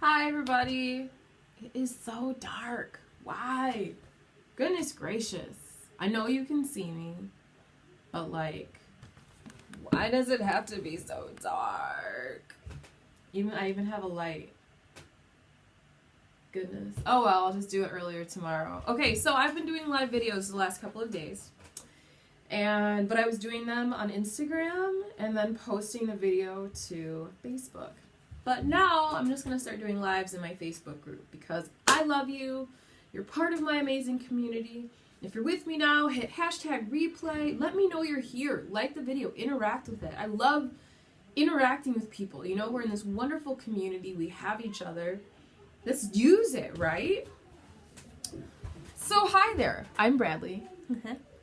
Hi, everybody. It is so dark. Why? Goodness gracious. I know you can see me, but like, why does it have to be so dark? I even have a light. Goodness. Oh well, I'll just do it earlier tomorrow. Okay, so I've been doing live videos the last couple of days. But I was doing them on Instagram and then posting the video to Facebook. But now I'm just going to start doing lives in my Facebook group because I love you. You're part of my amazing community. If you're with me now, hit hashtag replay. Let me know you're here. Like the video. Interact with it. I love interacting with people. You know, we're in this wonderful community. We have each other. Let's use it, right? So hi there. I'm Bradley.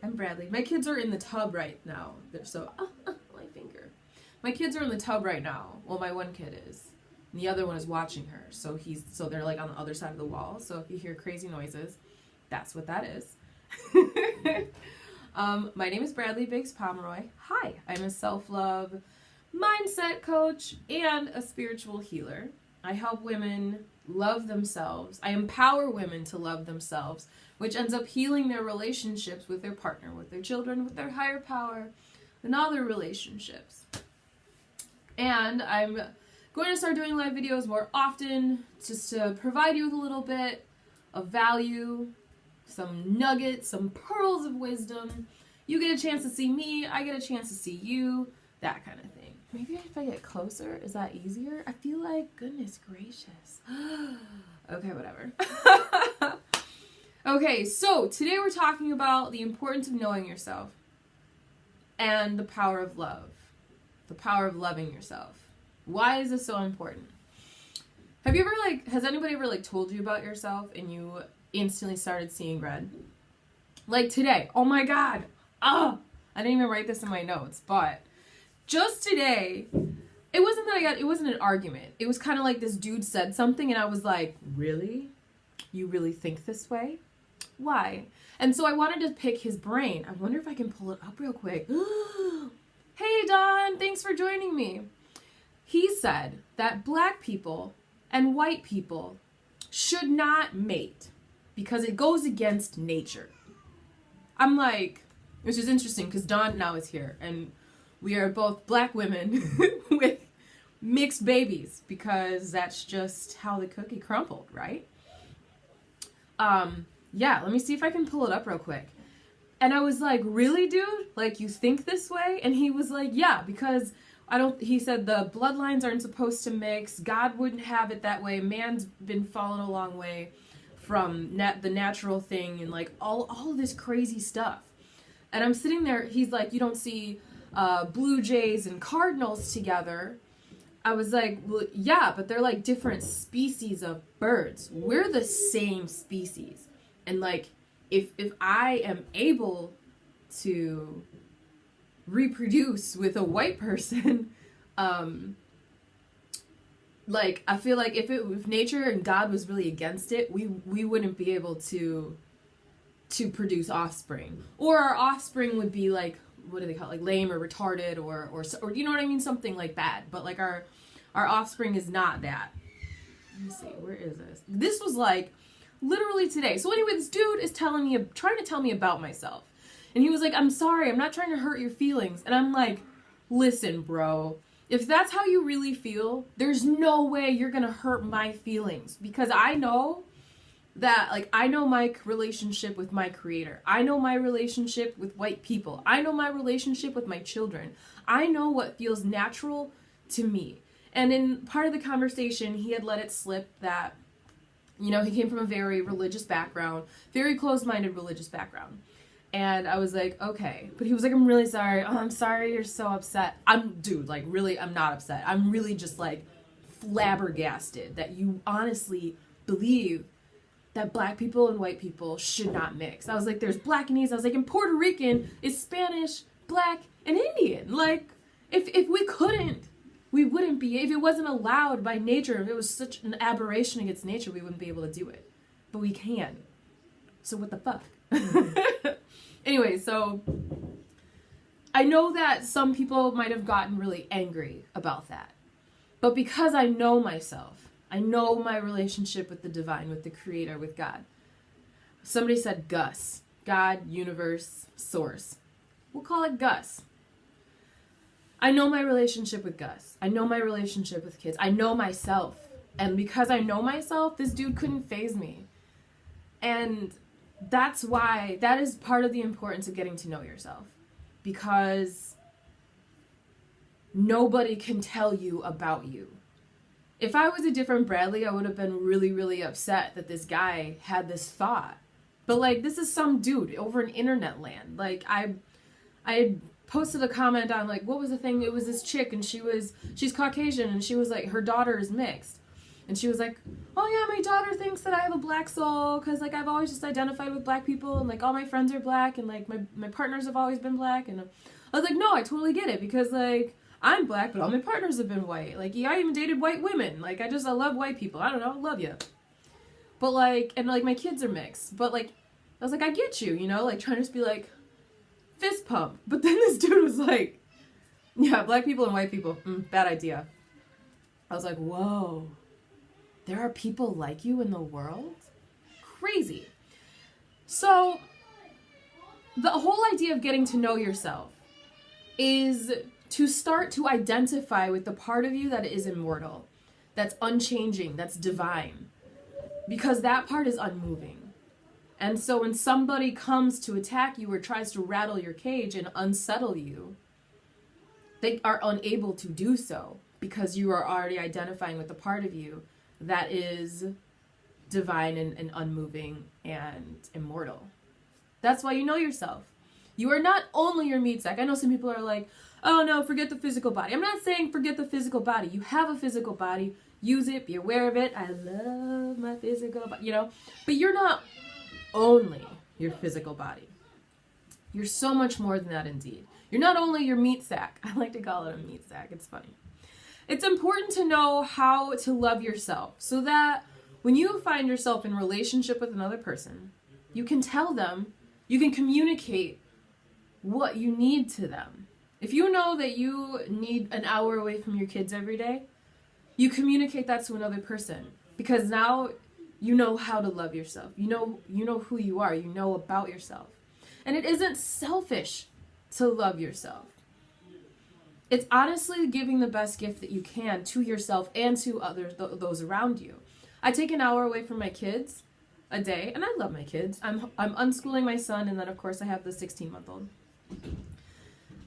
I'm Bradley. My kids are in the tub right now. They're so... my finger. My kids are in the tub right now. Well, my one kid is. And the other one is watching her. So they're like on the other side of the wall. So if you hear crazy noises, that's what that is. My name is Bradley Biggs-Pomeroy. Hi. I'm a self-love mindset coach and a spiritual healer. I help women love themselves. I empower women to love themselves, which ends up healing their relationships with their partner, with their children, with their higher power, and all their relationships. And I'm going to start doing live videos more often just to provide you with a little bit of value, some nuggets, some pearls of wisdom. You get a chance to see me, I get a chance to see you, that kind of thing. Maybe if I get closer, is that easier? I feel like, goodness gracious. Okay, whatever. Okay, so today we're talking about the importance of knowing yourself and the power of love. The power of loving yourself. Why is this so important? Have you ever has anybody ever told you about yourself and you instantly started seeing red? Like today, oh my God. I didn't even write this in my notes, but just today, it wasn't an argument. It was kind of like this dude said something and I was like, really? You really think this way? Why? And so I wanted to pick his brain. I wonder if I can pull it up real quick. Hey, Don, thanks for joining me. He said that black people and white people should not mate because it goes against nature. I'm like, which is interesting because Don now is here and we are both black women with mixed babies because that's just how the cookie crumbled, right? Yeah, let me see if I can pull it up real quick. And I was like, really, dude? Like, you think this way? And he was like, yeah, because he said the bloodlines aren't supposed to mix. God wouldn't have it that way. Man's been fallen a long way from the natural thing and all this crazy stuff. And I'm sitting there, he's like, you don't see blue jays and cardinals together. I was like, well, yeah, but they're like different species of birds. We're the same species. And if I am able to reproduce with a white person, I feel like if nature and God was really against it, we wouldn't be able to produce offspring. Or our offspring would be what do they call it? Lame or retarded or you know what I mean? Something like that. But our offspring is not that. Let me see, where is this? This was literally today. So anyway, this dude is trying to tell me about myself. And he was like, I'm sorry, I'm not trying to hurt your feelings. And I'm like, listen, bro, if that's how you really feel, there's no way you're going to hurt my feelings. Because I know that, I know my relationship with my creator. I know my relationship with white people. I know my relationship with my children. I know what feels natural to me. And in part of the conversation, he had let it slip that, he came from a very religious background, very closed-minded religious background. And I was like, okay. But he was like, I'm really sorry. Oh, I'm sorry you're so upset. Really, I'm not upset. I'm really just flabbergasted that you honestly believe that black people and white people should not mix. I was like, there's Blackanese. I was like, and Puerto Rican is Spanish, black, and Indian. If we couldn't, we wouldn't be. If it wasn't allowed by nature, if it was such an aberration against nature, we wouldn't be able to do it. But we can. So what the fuck? Anyway, so I know that some people might have gotten really angry about that. But because I know myself, I know my relationship with the divine, with the creator, with God. Somebody said Gus. God, universe, source. We'll call it Gus. I know my relationship with Gus. I know my relationship with kids. I know myself. And because I know myself, this dude couldn't faze me. And that's why, that is part of the importance of getting to know yourself. Because nobody can tell you about you. If I was a different Bradley, I would have been really, really upset that this guy had this thought. But, like, this is some dude over in internet land. Like, I had posted a comment on, like, what was the thing? It was this chick, and she's Caucasian, and she was like, her daughter is mixed. And she was like, oh yeah, my daughter thinks that I have a black soul, because, like, I've always just identified with black people, and, like, all my friends are black, and, like, my partners have always been black. And I was like, no, I totally get it, because, like, I'm black, but all my partners have been white. Like, yeah, I even dated white women. Like, I love white people. I don't know, love you. But, like, and, like, my kids are mixed. But, like, I was like, I get you, you know? Like, trying to just be, like, fist pump. But then this dude was like, yeah, black people and white people, bad idea. I was like, whoa. There are people like you in the world? Crazy. So, the whole idea of getting to know yourself is to start to identify with the part of you that is immortal, that's unchanging, that's divine. Because that part is unmoving. And so when somebody comes to attack you or tries to rattle your cage and unsettle you, they are unable to do so because you are already identifying with the part of you that is divine and unmoving and immortal. That's why you know yourself. You are not only your meat sack. I know some people are like, oh no, forget the physical body. I'm not saying forget the physical body. You have a physical body. Use it. Be aware of it. I love my physical body, you know. But you're not only your physical body. You're so much more than that indeed. You're not only your meat sack. I like to call it a meat sack. It's funny. It's important to know how to love yourself so that when you find yourself in relationship with another person, you can tell them, you can communicate what you need to them. If you know that you need an hour away from your kids every day, you communicate that to another person because now you know how to love yourself. You know who you are. You know about yourself. And it isn't selfish to love yourself. It's honestly giving the best gift that you can to yourself and to others, those around you. I take an hour away from my kids a day, and I love my kids. I'm unschooling my son, and then of course I have the 16-month-old.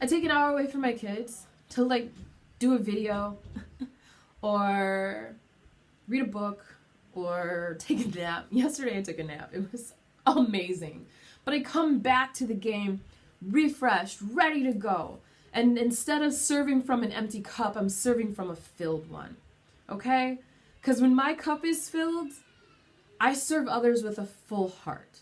I take an hour away from my kids to like do a video or read a book or take a nap. Yesterday I took a nap. It was amazing. But I come back to the game refreshed, ready to go. And instead of serving from an empty cup, I'm serving from a filled one. Okay? Because when my cup is filled, I serve others with a full heart.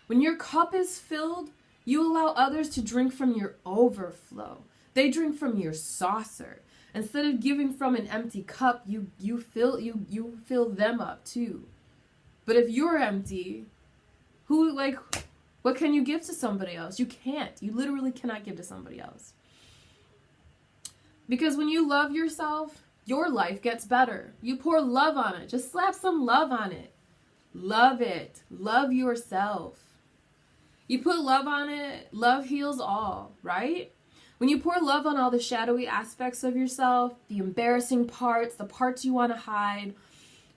When your cup is filled, you allow others to drink from your overflow. They drink from your saucer. Instead of giving from an empty cup, you fill them up too. But if you're empty, what can you give to somebody else? You can't. You literally cannot give to somebody else. Because when you love yourself, your life gets better. You pour love on it. Just slap some love on it. Love it. Love yourself. You put love on it, love heals all, right? When you pour love on all the shadowy aspects of yourself, the embarrassing parts, the parts you want to hide,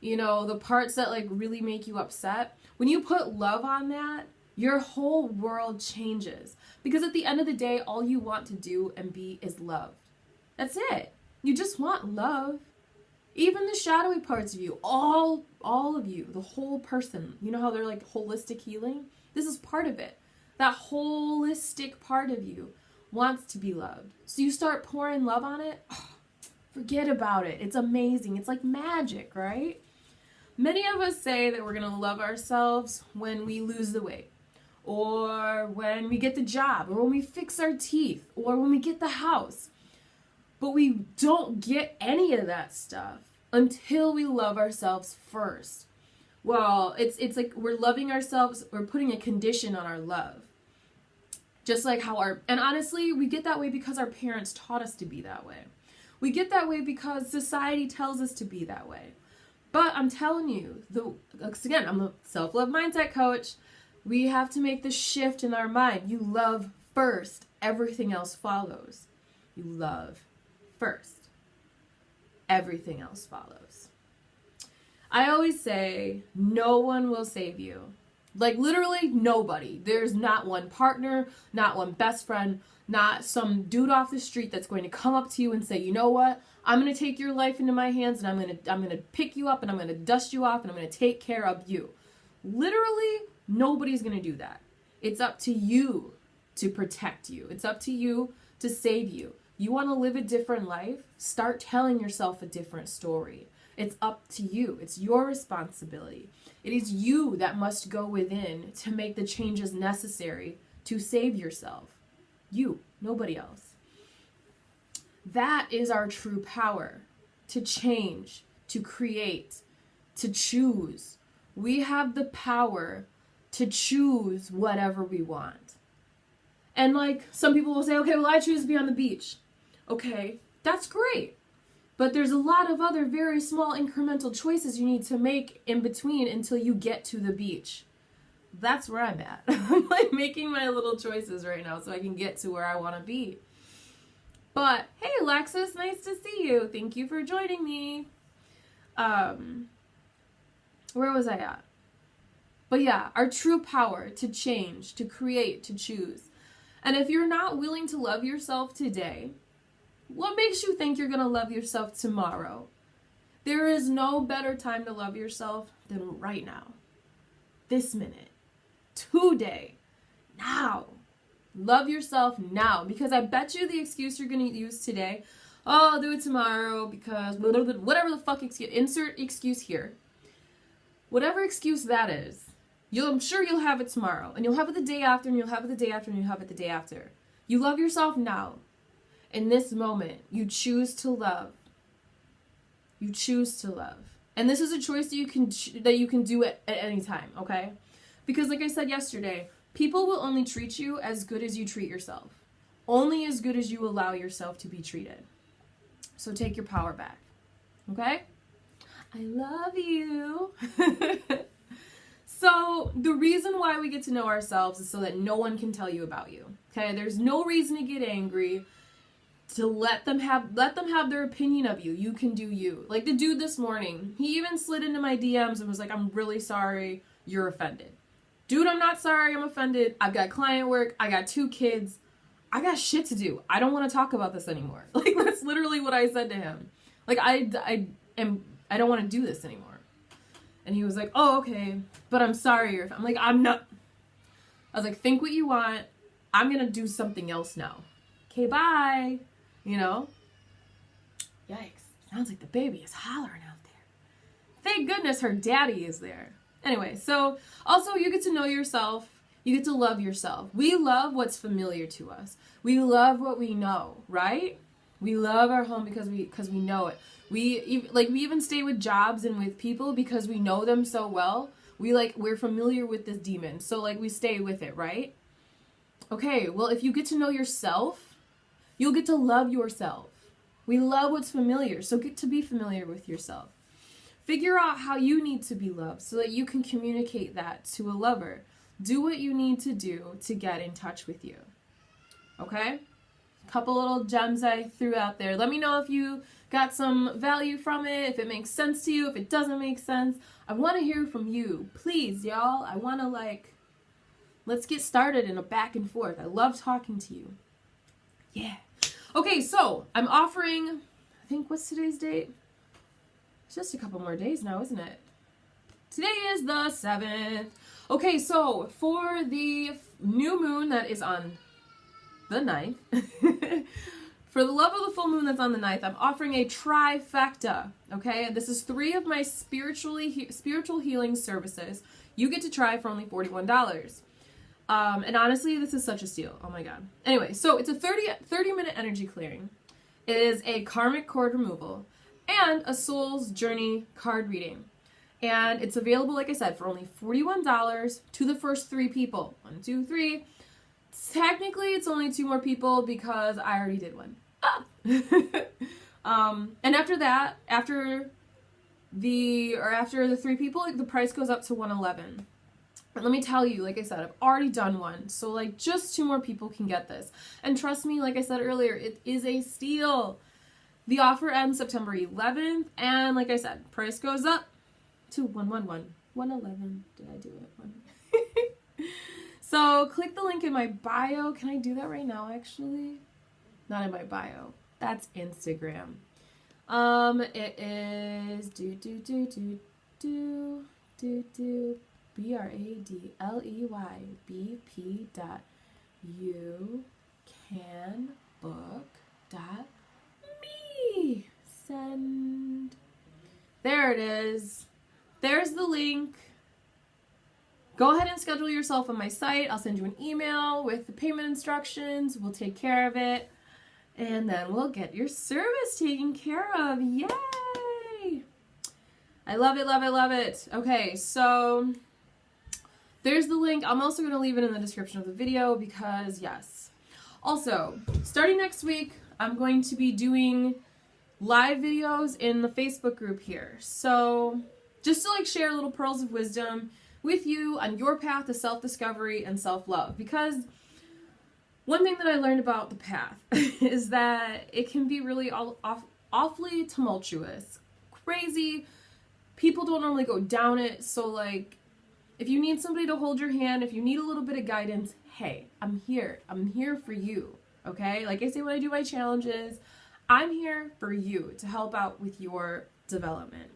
you know, the parts that like really make you upset, when you put love on that, your whole world changes. Because at the end of the day, all you want to do and be is loved. That's it. You just want love. Even the shadowy parts of you, all of you, the whole person. You know how they're like holistic healing? This is part of it. That holistic part of you wants to be loved. So you start pouring love on it. Oh, forget about it. It's amazing. It's like magic, right? Many of us say that we're going to love ourselves when we lose the weight, or when we get the job, or when we fix our teeth, or when we get the house. But we don't get any of that stuff until we love ourselves first. Well, it's like we're loving ourselves, we're putting a condition on our love. Just like and honestly, we get that way because our parents taught us to be that way. We get that way because society tells us to be that way. But I'm telling you, again, I'm a self-love mindset coach. We have to make the shift in our mind. You love first, everything else follows. You love first, everything else follows. I always say, no one will save you. Like, literally nobody. There's not one partner, not one best friend, not some dude off the street that's going to come up to you and say, you know what? I'm going to take your life into my hands, and I'm going to pick you up, and I'm going to dust you off, and I'm going to take care of you. Literally, nobody's going to do that. It's up to you to protect you. It's up to you to save you. You want to live a different life? Start telling yourself a different story. It's up to you. It's your responsibility. It is you that must go within to make the changes necessary to save yourself. You, nobody else. That is our true power, to change, to create, to choose. We have the power to choose whatever we want. And like, some people will say, okay, well, I choose to be on the beach. Okay, that's great. But there's a lot of other very small incremental choices you need to make in between until you get to the beach. That's where I'm at. I'm like making my little choices right now so I can get to where I want to be. But hey, Alexis, nice to see you. Thank you for joining me. Where was I at? But yeah, our true power to change, to create, to choose. And if you're not willing to love yourself today, what makes you think you're going to love yourself tomorrow? There is no better time to love yourself than right now. This minute. Today. Now. Love yourself now. Because I bet you the excuse you're going to use today, oh, I'll do it tomorrow because whatever the fuck excuse, insert excuse here. Whatever excuse that is, I'm sure you'll have it tomorrow. And you'll have it the day after, and you'll have it the day after, and you'll have it the day after. You love yourself now. In this moment, you choose to love. You choose to love. And this is a choice that you can do at any time, okay? Because like I said yesterday, people will only treat you as good as you treat yourself. Only as good as you allow yourself to be treated. So take your power back, okay? I love you. So the reason why we get to know ourselves is so that no one can tell you about you, okay? There's no reason to get angry. To let them have their opinion of you. You can do you. Like the dude this morning, he even slid into my DMs and was like, I'm really sorry you're offended. Dude, I'm not sorry I'm offended. I've got client work. I got 2 kids. I got shit to do. I don't want to talk about this anymore. Like that's literally what I said to him. Like I don't want to do this anymore. And he was like, oh, okay, but I'm sorry. I'm like, I'm not. I was like, think what you want. I'm going to do something else now. Okay, bye. You know? Yikes. Sounds like the baby is hollering out there. Thank goodness her daddy is there. Anyway, so also you get to know yourself. You get to love yourself. We love what's familiar to us. We love what we know, right? We love our home because we know it. We even stay with jobs and with people because we know them so well. We're familiar with this demon. So like we stay with it, right? Okay, well if you get to know yourself, you'll get to love yourself. We love what's familiar, so get to be familiar with yourself. Figure out how you need to be loved so that you can communicate that to a lover. Do what you need to do to get in touch with you. Okay? Couple little gems I threw out there. Let me know if you got some value from it, if it makes sense to you, if it doesn't make sense. I want to hear from you. Please, y'all. I want to let's get started in a back and forth. I love talking to you. Yeah. Okay, so I'm offering, I think, what's today's date? It's just a couple more days now, isn't it? Today is the 7th. Okay, so for the new moon that is on the 9th, for the love of the full moon that's on the 9th, I'm offering a trifecta, okay? This is 3 of my spiritual healing services. You get to try for only $41. And honestly, this is such a steal. Oh my god. Anyway, so it's a 30-minute energy clearing. It is a karmic cord removal and a soul's journey card reading. And it's available, like I said, for only $41 to the first 3 people. 1, 2, 3. Technically, it's only 2 more people because I already did one. Ah! And after that, after after the 3 people, the price goes up to $111. And let me tell you, like I said, I've already done one. So like just 2 more people can get this. And trust me, like I said earlier, it is a steal. The offer ends September 11th. And like I said, price goes up to $111. Did I do it? So click the link in my bio. Can I do that right now, actually? Not in my bio. That's Instagram. It is bradleycanbook.me. Send. There it is. There's the link. Go ahead and schedule yourself on my site. I'll send you an email with the payment instructions. We'll take care of it. And then we'll get your service taken care of. Yay! I love it, love it, love it. Okay, so there's the link. I'm also going to leave it in the description of the video because, yes. Also, starting next week, I'm going to be doing live videos in the Facebook group here. So just to like share little pearls of wisdom with you on your path to self-discovery and self-love. Because one thing that I learned about the path is that it can be really awfully tumultuous, crazy. People don't normally go down it. So like, if you need somebody to hold your hand, if you need a little bit of guidance, hey, I'm here. I'm here for you. Okay? Like I say when I do my challenges, I'm here for you to help out with your development.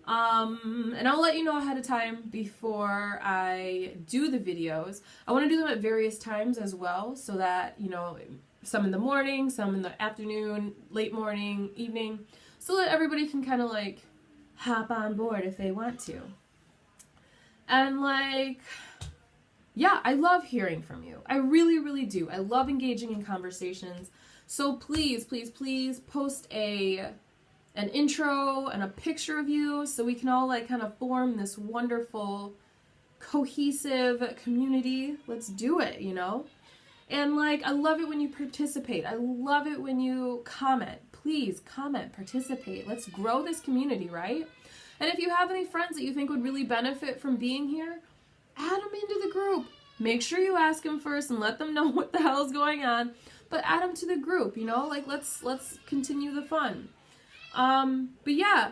And I'll let you know ahead of time before I do the videos. I want to do them at various times as well, so that, you know, some in the morning, some in the afternoon, late morning, evening, so that everybody can kind of like hop on board if they want to. And like, yeah, I love hearing from you. I really, really do. I love engaging in conversations. So please, please, please post an intro and a picture of you so we can all like kind of form this wonderful cohesive community. Let's do it, you know? And like, I love it when you participate. I love it when you comment. Please comment, participate. Let's grow this community, right? And if you have any friends that you think would really benefit from being here, add them into the group. Make sure you ask them first and let them know what the hell is going on. But add them to the group, you know? Like, let's continue the fun. But yeah,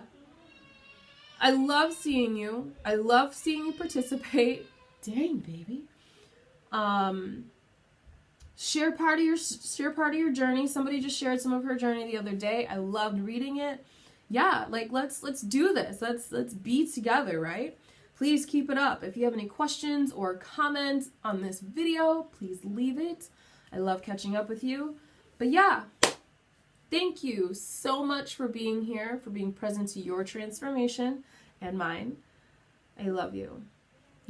I love seeing you. I love seeing you participate. Dang, baby. Share part of your journey. Somebody just shared some of her journey the other day. I loved reading it. Yeah, like let's do this. Let's be together, right? Please keep it up. If you have any questions or comments on this video, please leave it. I love catching up with you. But yeah, thank you so much for being here, for being present to your transformation and mine. I love you.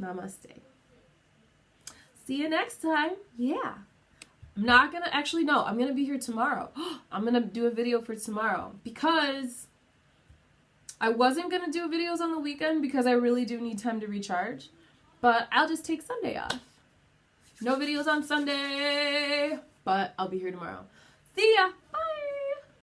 Namaste. See you next time. Yeah. I'm not going to, actually, no, I'm going to be here tomorrow. I'm going to do a video for tomorrow because I wasn't going to do videos on the weekend because I really do need time to recharge. But I'll just take Sunday off. No videos on Sunday, but I'll be here tomorrow. See ya. Bye.